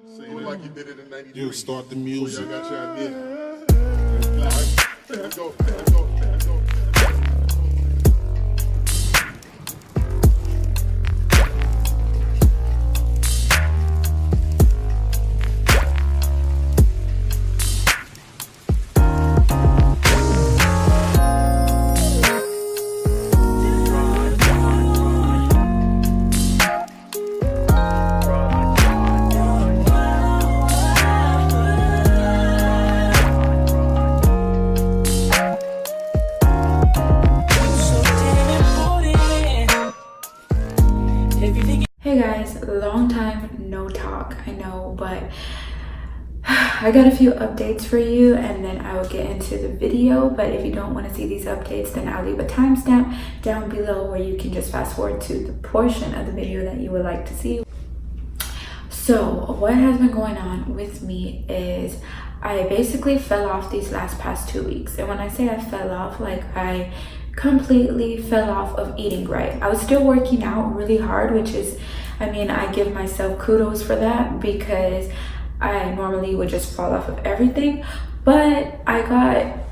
Say it like you did it in 93. You start the music. I got your idea. There we go. There we go. There we go. Hey guys, long time no talk, I know, but I got a few updates for you and then I will get into the video. But if you don't want to see these updates, then I'll leave a timestamp down below where you can just fast forward to the portion of the video that you would like to see. So what has been going on with me is I basically fell off these past 2 weeks. And when I say I fell off, like I completely fell off of eating right. I was still working out really hard, which is, I mean, I give myself kudos for that because I normally would just fall off of everything. But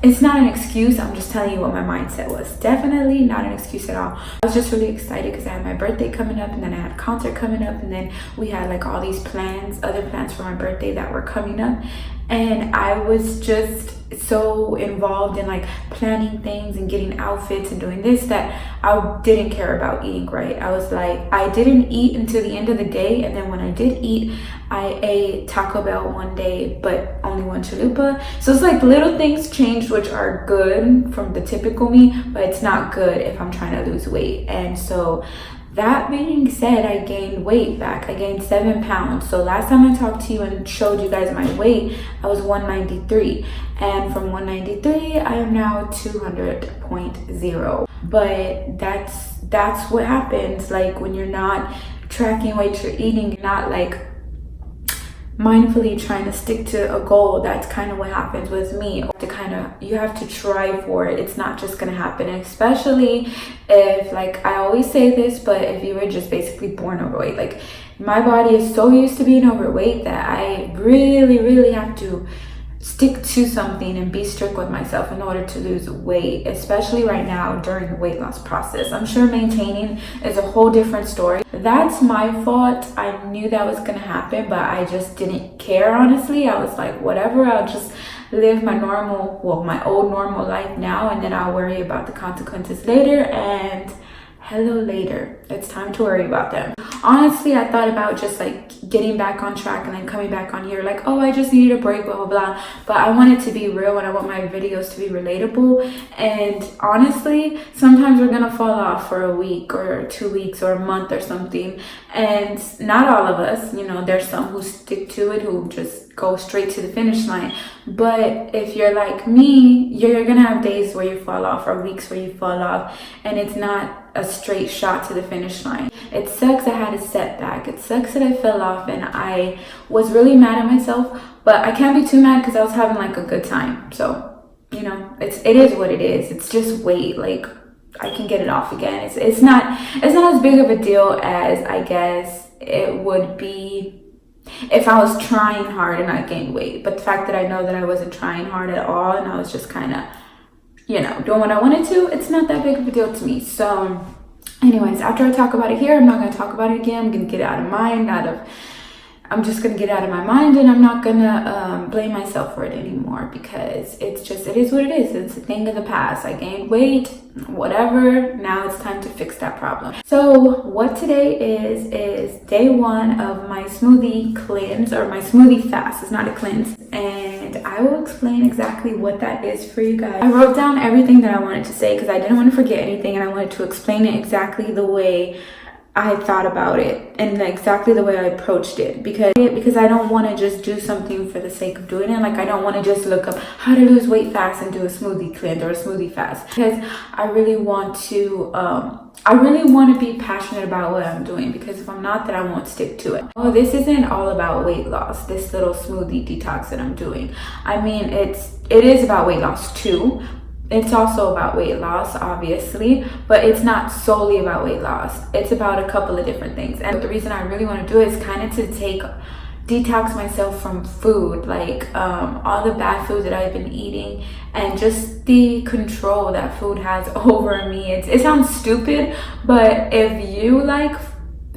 it's not an excuse. I'm just telling you what my mindset was. Definitely not an excuse at all. I was just really excited because I had my birthday coming up and then I had a concert coming up and then we had like all these other plans for my birthday that were coming up. And I was just so involved in like planning things and getting outfits and doing this that I didn't care about eating right. I was like, I didn't eat until the end of the day. And then when I did eat, I ate Taco Bell one day, but only one chalupa. So it's like little things changed, which are good from the typical me, but it's not good if I'm trying to lose weight. And so that being said, I gained weight back. I gained 7 pounds. So last time I talked to you and showed you guys my weight, I was 193. And from 193, I am now 200.0. But that's what happens. Like when you're not tracking what you're eating, you're not like mindfully trying to stick to a goal. That's kind of what happens with me. You have to try for it. It's not just gonna happen, especially if, like I always say this, but if you were just basically born overweight, like my body is so used to being overweight that I really have to stick to something and be strict with myself in order to lose weight, especially right now during the weight loss process. I'm sure maintaining is a whole different story. That's my fault. I knew that was gonna happen, but I just didn't care, honestly. I was like, whatever, I'll just live my old normal life now, and then I'll worry about the consequences later. And hello later, it's time to worry about them. Honestly, I thought about just like getting back on track and then coming back on here like, oh, I just needed a break, blah blah blah. But I want it to be real and I want my videos to be relatable. And honestly, sometimes we're gonna fall off for a week or 2 weeks or a month or something. And not all of us, you know, there's some who stick to it, who just go straight to the finish line. But if you're like me, you're gonna have days where you fall off or weeks where you fall off, and it's not a straight shot to the finish line. It sucks I had a setback. It sucks that I fell off and I was really mad at myself, but I can't be too mad because I was having like a good time. So, you know, it is what it is. It's just weight. Like I can get it off again. It's not as big of a deal as I guess it would be if I was trying hard and I gained weight. But the fact that I know that I wasn't trying hard at all and I was just kind of, you know, doing what I wanted to, it's not that big of a deal to me. So anyways, after I talk about it here, I'm not going to talk about it again. I'm going to get it out of mind, I'm just going to get it out of my mind, and I'm not going to blame myself for it anymore because it is what it is. It's a thing of the past. I gained weight, whatever. Now it's time to fix that problem. So what today is day 1 of my smoothie cleanse, or my smoothie fast. It's not a cleanse. And I will explain exactly what that is for you guys. I wrote down everything that I wanted to say because I didn't want to forget anything, and I wanted to explain it exactly the way I thought about it and exactly the way I approached it, because I don't want to just do something for the sake of doing it. Like I don't want to just look up how to lose weight fast and do a smoothie cleanse or a smoothie fast, because I really want to be passionate about what I'm doing, because if I'm not, then I won't stick to it. Oh, this isn't all about weight loss, this little smoothie detox that I'm doing. I mean, it is about weight loss too. It's also about weight loss, obviously, but it's not solely about weight loss. It's about a couple of different things. And the reason I really want to do it is kind of to detox myself from food, like all the bad food that I've been eating, and just the control that food has over me. It sounds stupid, but if you like,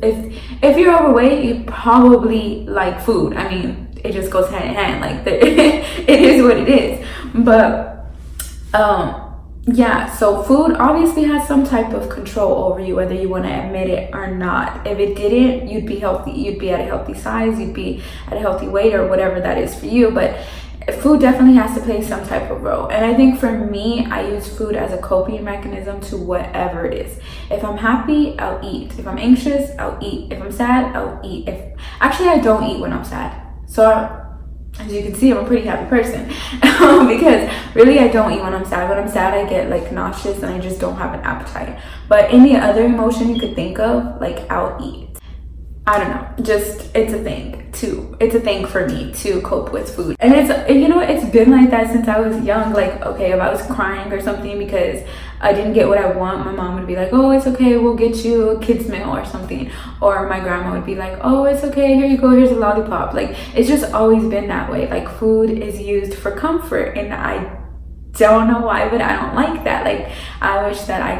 if you're overweight, you probably like food. I mean, it just goes hand in hand. Like it is what it is. But yeah, so food obviously has some type of control over you, whether you want to admit it or not. If it didn't, you'd be healthy, you'd be at a healthy size, you'd be at a healthy weight, or whatever that is for you. But food definitely has to play some type of role. And I think for me, I use food as a coping mechanism to whatever it is. If I'm happy, I'll eat. If I'm anxious, I'll eat. If I'm sad, I'll eat. Actually, I don't eat when I'm sad. So as you can see, I'm a pretty happy person because really I don't eat when I'm sad. When I'm sad, I get like nauseous and I just don't have an appetite. But any other emotion you could think of, like, I'll eat. I don't know, just it's a thing too. It's a thing for me to cope with food. And it's been like that since I was young. Like, okay, if I was crying or something because I didn't get what I want, my mom would be like, oh, it's okay, we'll get you a kid's meal or something. Or my grandma would be like, oh, it's okay, here you go, here's a lollipop. Like, it's just always been that way. Like, food is used for comfort, and I don't know why, but I don't like that. Like, I wish that I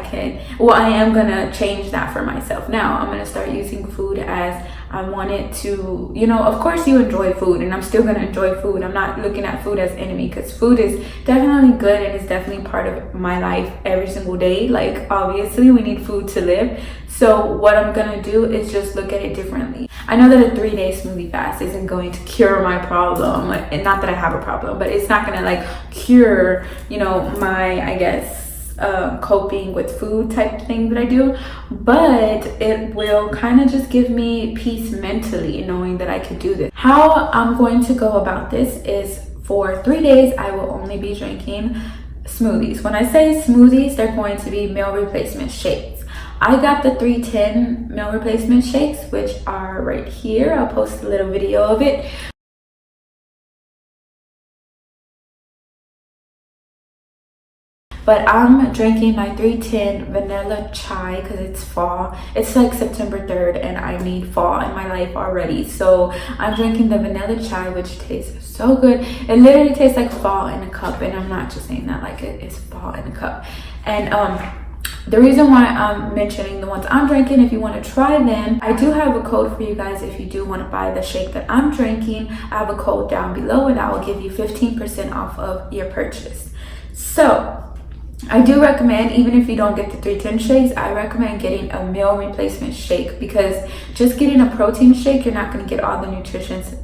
am gonna change that for myself now. I'm gonna start using food as I want it to, of course you enjoy food, and I'm still gonna enjoy food. I'm not looking at food as enemy, because food is definitely good and it's definitely part of my life every single day. Like, obviously we need food to live. So what I'm gonna do is just look at it differently. I know that a 3-day smoothie fast isn't going to cure my problem, and not that I have a problem, but it's not gonna like cure, my, I guess, coping with food type thing that I do, but it will kind of just give me peace mentally knowing that I can do this. How I'm going to go about this is, for 3 days I will only be drinking smoothies. When I say smoothies, they're going to be meal replacement shakes. I got the 310 meal replacement shakes, which are right here. I'll post a little video of it. But I'm drinking my 310 vanilla chai because it's fall. It's like September 3rd and I need fall in my life already. So I'm drinking the vanilla chai, which tastes so good. It literally tastes like fall in a cup, and I'm not just saying that, like, it is fall in a cup. And the reason why I'm mentioning the ones I'm drinking, if you want to try them, I do have a code for you guys. If you do want to buy the shake that I'm drinking, I have a code down below, and that will give you 15% off of your purchase. So I do recommend, even if you don't get the 310 shakes, I recommend getting a meal replacement shake, because just getting a protein shake, you're not going to get all the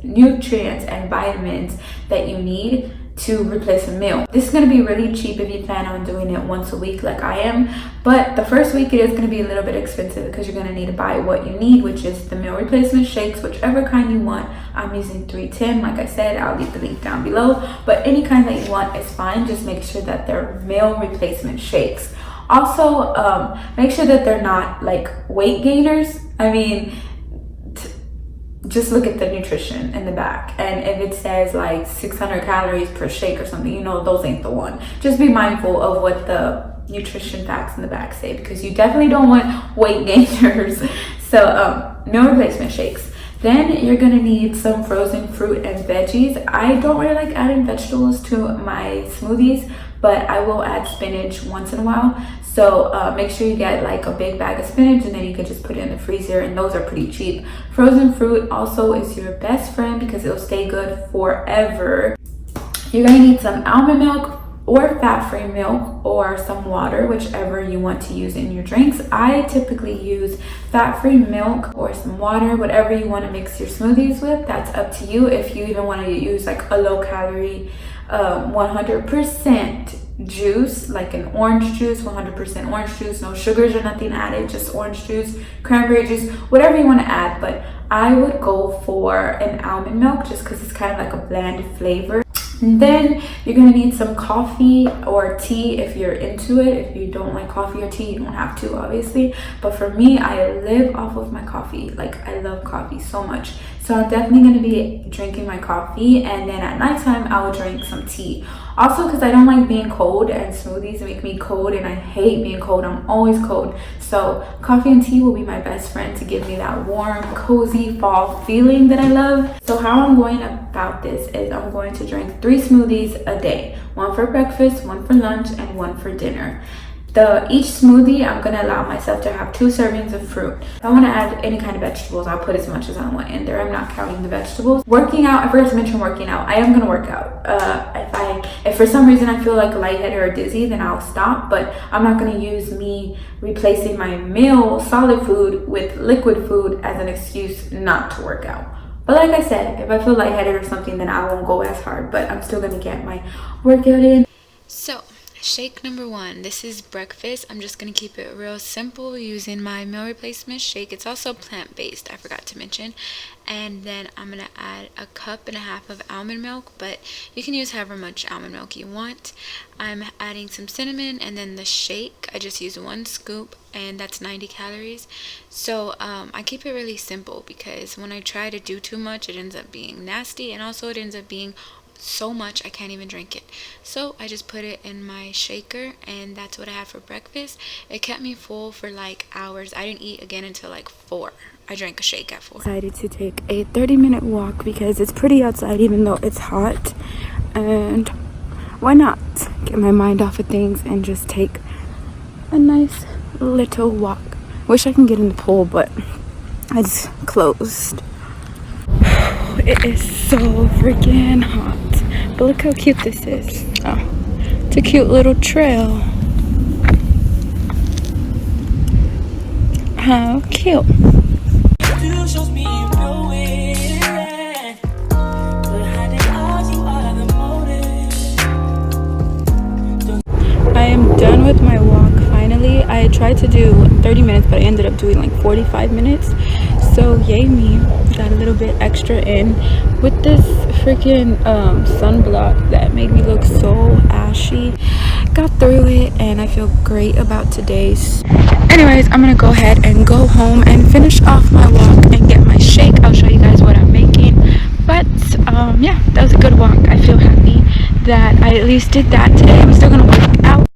nutrients and vitamins that you need to replace a meal. This is going to be really cheap if you plan on doing it once a week like I am, but the first week it is going to be a little bit expensive because you're going to need to buy what you need, which is the meal replacement shakes, whichever kind you want. I'm using 310, like I said. I'll leave the link down below, but any kind that you want is fine. Just make sure that they're meal replacement shakes. Also, make sure that they're not like weight gainers. I mean, just look at the nutrition in the back, and if it says like 600 calories per shake or something, those ain't the one. Just be mindful of what the nutrition facts in the back say, because you definitely don't want weight gainers. So meal replacement shakes. Then you're gonna need some frozen fruit and veggies. I don't really like adding vegetables to my smoothies, but I will add spinach once in a while. So make sure you get like a big bag of spinach, and then you can just put it in the freezer, and those are pretty cheap. Frozen fruit also is your best friend because it'll stay good forever. You're gonna need some almond milk or fat-free milk, or some water, whichever you want to use in your drinks. I typically use fat-free milk or some water, whatever you want to mix your smoothies with. That's up to you. If you even want to use like a low-calorie 100% juice, like an orange juice, 100% orange juice, no sugars or nothing added, just orange juice, cranberry juice, whatever you want to add. But I would go for an almond milk just because it's kind of like a bland flavor. And then you're gonna need some coffee or tea if you're into it. If you don't like coffee or tea, you don't have to, obviously. But for me, I live off of my coffee. Like, I love coffee so much. So So I'm definitely going to be drinking my coffee, and then at nighttime I will drink some tea. Also, because I don't like being cold, and smoothies make me cold, and I hate being cold. I'm always cold. So coffee and tea will be my best friend to give me that warm, cozy fall feeling that I love. So how I'm going about this is I'm going to drink 3 smoothies a day. 1 for breakfast, 1 for lunch, and 1 for dinner. Each smoothie, I'm going to allow myself to have 2 servings of fruit. If I want to add any kind of vegetables, I'll put as much as I want in there. I'm not counting the vegetables. Working out, I forgot to mention working out. I am going to work out. If for some reason I feel like lightheaded or dizzy, then I'll stop. But I'm not going to use me replacing my meal, solid food, with liquid food as an excuse not to work out. But like I said, if I feel lightheaded or something, then I won't go as hard. But I'm still going to get my workout in. So shake number 1. This is breakfast. I'm just going to keep it real simple using my meal replacement shake. It's also plant-based, I forgot to mention. And then I'm going to add 1.5 cups of almond milk, but you can use however much almond milk you want. I'm adding some cinnamon, and then the shake, I just use 1 scoop, and that's 90 calories. So I keep it really simple, because when I try to do too much, it ends up being nasty, and also it ends up being so much I can't even drink it. So I just put it in my shaker, and that's what I had for breakfast. It kept me full for like hours. I didn't eat again until like 4. I drank a shake at 4. Decided to take a 30-minute walk because it's pretty outside even though it's hot, and why not get my mind off of things and just take a nice little walk. Wish I can get in the pool, but it's closed. It is so freaking hot. But look how cute this is. Oh, it's a cute little trail. How cute. I am done with my walk finally. I tried to do 30 minutes, but I ended up doing like 45 minutes. So yay me, got a little bit extra in with this freaking sunblock that made me look so ashy. Got through it, and I feel great about today's. Anyways, I'm gonna go ahead and go home and finish off my walk and get my shake. I'll show you guys what I'm making. But yeah, that was a good walk. I feel happy that I at least did that today. I'm still gonna work out.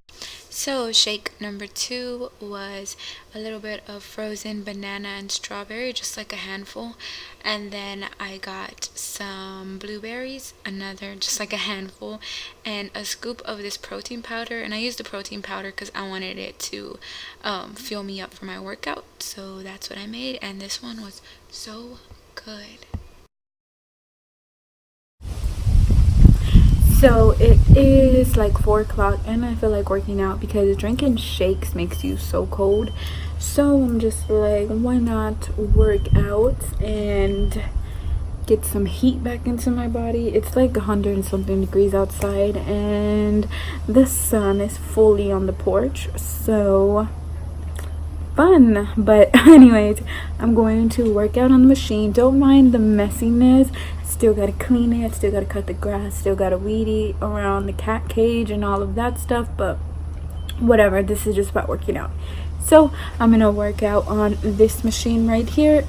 So shake number 2 was a little bit of frozen banana and strawberry, just like a handful. And then I got some blueberries, another just like a handful, and a scoop of this protein powder. And I used the protein powder because I wanted it to fuel me up for my workout. So that's what I made, and this one was so good. So it is like 4 o'clock, and I feel like working out because drinking shakes makes you so cold. So I'm just like, why not work out and get some heat back into my body? It's like 100 and something degrees outside, and the sun is fully on the porch. So fun. But anyways, I'm going to work out on the machine. Don't mind the messiness. Still gotta clean it, still gotta cut the grass, still gotta weed eat around the cat cage and all of that stuff, but whatever, this is just about working out. So I'm gonna work out on this machine right here.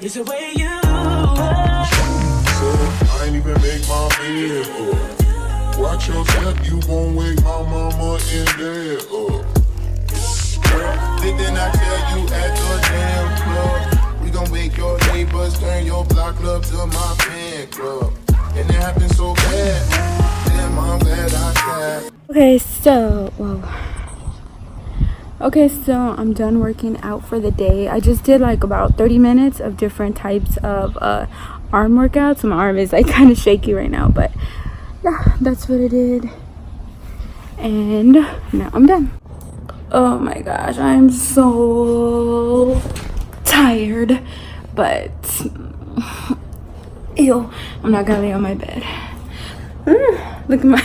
It's the way you are. So I ain't even make my bed up. Watch your step, you gon' wake my mama in bed up. Girl, didn't I tell you at the damn club? We gon' make your neighbors turn your block club to my fan club. And it happened so bad. Damn, I'm glad I can. Okay, so I'm done working out for the day. I just did like about 30 minutes of different types of arm workouts. My arm is like kind of shaky right now, but yeah, that's what I did. And now I'm done. Oh my gosh, I'm so tired, but ew, I'm not gonna lay on my bed. Look at my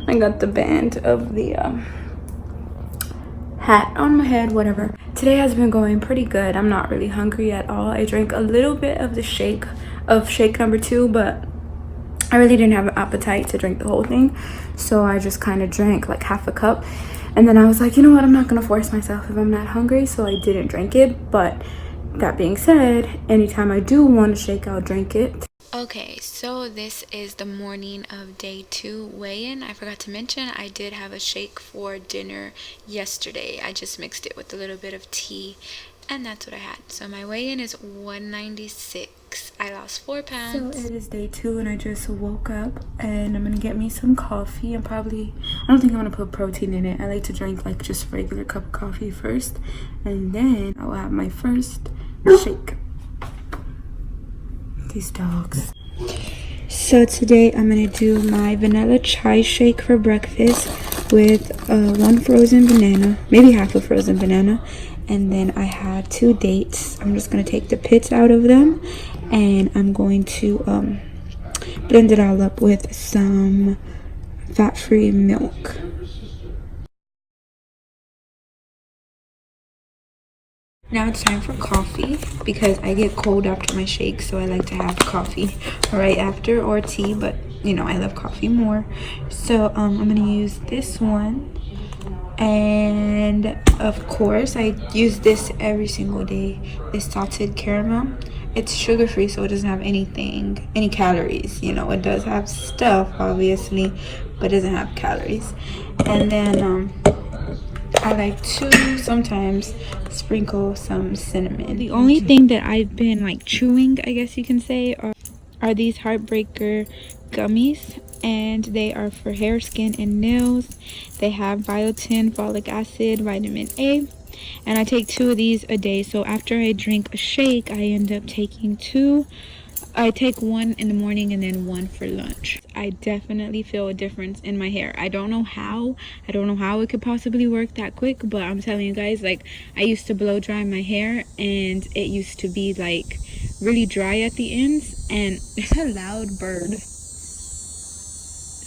I got the band of the hat on my head, whatever. Today has been going pretty good. I'm not really hungry at all. I drank a little bit of the shake number 2, but I really didn't have an appetite to drink the whole thing, so I just kind of drank like half a cup, and then I was like, you know what, I'm not gonna force myself if I'm not hungry, so I didn't drink it. But that being said, anytime I do want a shake, I'll drink it. Okay, so this is the morning of day 2 weigh-in. I forgot to mention I did have a shake for dinner yesterday. I just mixed it with a little bit of tea, and that's what I had. So my weigh-in is 196. I lost 4 pounds. So it is day 2 and I just woke up and I'm gonna get me some coffee. I don't think I'm gonna put protein in it. I like to drink like just regular cup of coffee first, and then I'll have my first shake. These dogs. So today I'm gonna do my vanilla chai shake for breakfast with 1 frozen banana, maybe half a frozen banana, and then I have 2 dates. I'm just gonna take the pits out of them, and I'm going to blend it all up with some fat-free milk. Now it's time for coffee because I get cold after my shake, so I like to have coffee right after, or tea, but you know, I love coffee more. So I'm gonna use this one, and of course I use this every single day, this salted caramel. It's sugar free, so it doesn't have any calories. You know, it does have stuff obviously, but it doesn't have calories. And then I like to sometimes sprinkle some cinnamon. The only thing that I've been like chewing, I guess you can say, are these Heartbreaker Gummies, and they are for hair, skin, and nails. They have biotin, folic acid, vitamin A, and I take 2 of these a day. So after I drink a shake, I end up taking 2. I take 1 in the morning and then 1 for lunch. I definitely feel a difference in my hair. I don't know how it could possibly work that quick, but I'm telling you guys, like, I used to blow dry my hair and it used to be like really dry at the ends, and there's a loud bird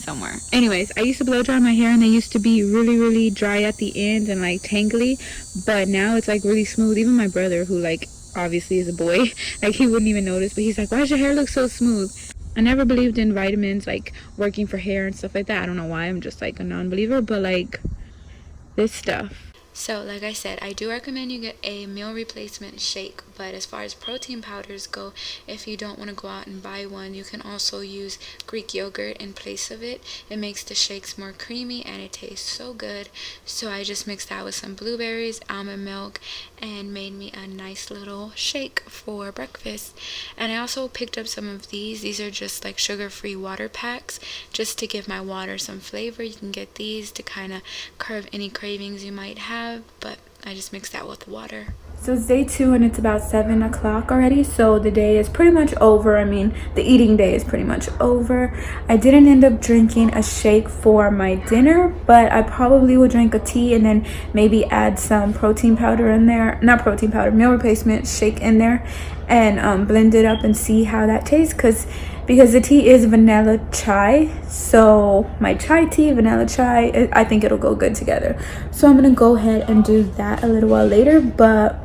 somewhere. Anyways, I used to blow dry my hair and they used to be really dry at the ends and like tangly, but now it's like really smooth. Even my brother, who like obviously is a boy, like he wouldn't even notice, but he's like, why does your hair look so smooth? I never believed in vitamins like working for hair and stuff like that. I don't know why, I'm just like a non-believer, but like this stuff. So like I said, I do recommend you get a meal replacement shake, but as far as protein powders go, if you don't want to go out and buy one, you can also use Greek yogurt in place of it. It makes the shakes more creamy and it tastes so good. So I just mixed that with some blueberries, almond milk, and made me a nice little shake for breakfast. And I also picked up some of these are just like sugar-free water packs, just to give my water some flavor. You can get these to kind of curb any cravings you might have, but I just mixed that with water. So it's day 2 and it's about 7 o'clock already, so the day is pretty much over. I mean, the eating day is pretty much over. I didn't end up drinking a shake for my dinner, but I probably will drink a tea and then maybe add some protein powder in there, not protein powder, meal replacement shake in there, and blend it up and see how that tastes, because the tea is vanilla chai, so my chai tea, vanilla chai, I think it'll go good together. So I'm gonna go ahead and do that a little while later. But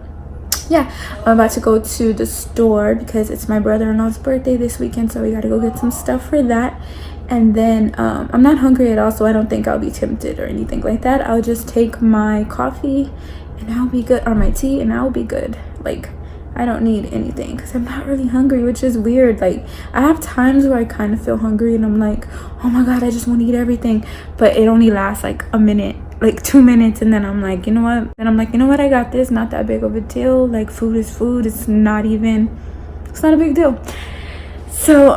yeah, I'm about to go to the store because it's my brother-in-law's birthday this weekend, so we gotta go get some stuff for that. And then I'm not hungry at all, so I don't think I'll be tempted or anything like that. I'll just take my coffee and I'll be good, or my tea, and I'll be good. Like, I don't need anything because I'm not really hungry, which is weird. Like, I have times where I kind of feel hungry and I'm like, oh my god, I just want to eat everything, but it only lasts like a minute, like 2 minutes, and then I'm like, you know what, I got this, not that big of a deal. Like, food is food. It's not a big deal. So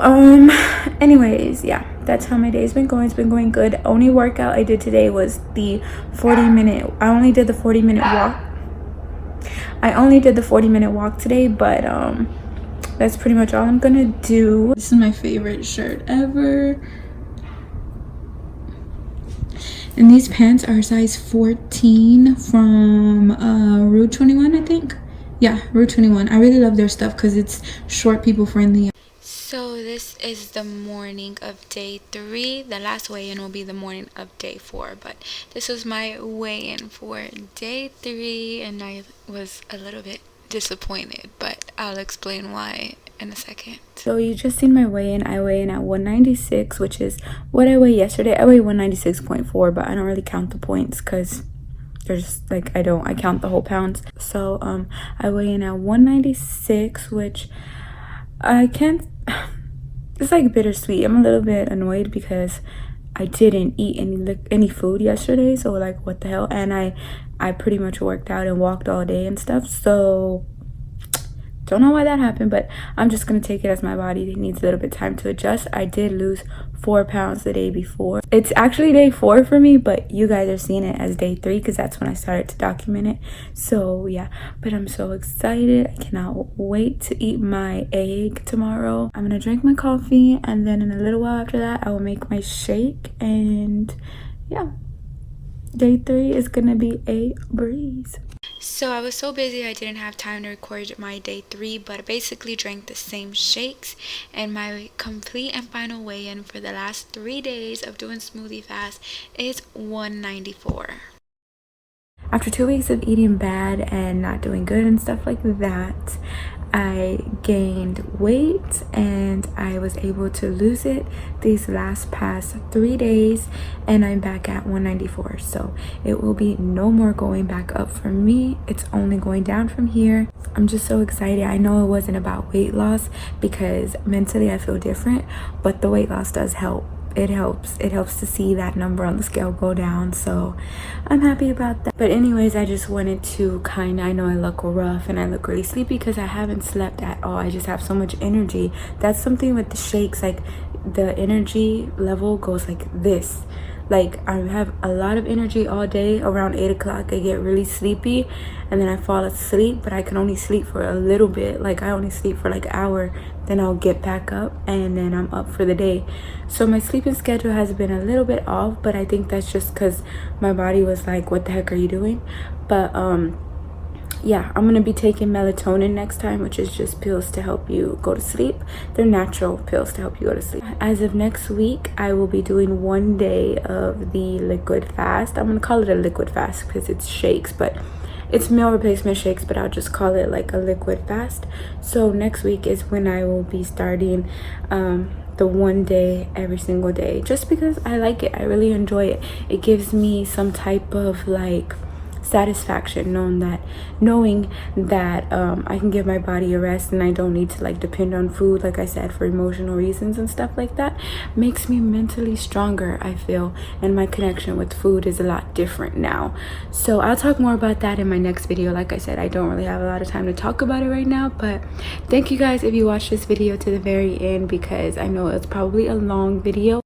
anyways, yeah, that's how my day's been going. It's been going good. Only workout I did today was the 40-minute. I only did the 40-minute walk. I only did the 40-minute walk today, but that's pretty much all I'm gonna do. This is my favorite shirt ever. And these pants are size 14 from Rue 21, I think. Yeah, Rue 21. I really love their stuff because it's short people friendly. So this is the morning of day 3. The last weigh-in will be the morning of day 4. But this was my weigh-in for day 3. And I was a little bit disappointed. But I'll explain why in a second. So you just seen my weigh-in. I weigh in at 196, which is what I weighed yesterday. I weighed 196.4, but I don't really count the points because there's like I count the whole pounds. So I weigh in at 196, which I can't. It's like bittersweet. I'm a little bit annoyed because I didn't eat any food yesterday. So like what the hell? And I pretty much worked out and walked all day and stuff. So don't know why that happened, but I'm just gonna take it as my body needs a little bit of time to adjust. I did lose 4 pounds the day before. It's actually day 4 for me, but you guys are seeing it as day 3 because that's when I started to document it. So yeah, but I'm so excited. I cannot wait to eat my egg tomorrow. I'm gonna drink my coffee, and then in a little while after that I will make my shake. And yeah, day 3 is gonna be a breeze. So I was so busy I didn't have time to record my day 3, but I basically drank the same shakes, and my complete and final weigh-in for the last 3 days of doing smoothie fast is 194. After 2 weeks of eating bad and not doing good and stuff like that, I gained weight and I was able to lose it these past 3 days, and I'm back at 194. So it will be no more going back up for me. It's only going down from here. I'm just so excited. I know it wasn't about weight loss because mentally I feel different, but the weight loss does help. It helps to see that number on the scale go down, so I'm happy about that. But anyways, I just wanted to I know I look rough and I look really sleepy because I haven't slept at all. I just have so much energy. That's something with the shakes, like the energy level goes like this. Like I have a lot of energy all day. Around 8 o'clock I get really sleepy and then I fall asleep, but I can only sleep for a little bit. Like I only sleep for like an hour, then I'll get back up and then I'm up for the day. So my sleeping schedule has been a little bit off, but I think that's just because my body was like, what the heck are you doing? But yeah, I'm gonna be taking melatonin next time, which is just pills to help you go to sleep. They're natural pills to help you go to sleep. As of next week, I will be doing 1 day of the liquid fast. I'm gonna call it a liquid fast because it's shakes, but it's meal replacement shakes, but I'll just call it like a liquid fast. So next week is when I will be starting the 1 day every single day, just because I like it. I really enjoy it. It gives me some type of like satisfaction knowing that I can give my body a rest and I don't need to like depend on food, like I said, for emotional reasons and stuff like that. Makes me mentally stronger, I feel, and my connection with food is a lot different now. So I'll talk more about that in my next video. Like I said, I don't really have a lot of time to talk about it right now, but thank you guys if you watched this video to the very end, because I know it's probably a long video.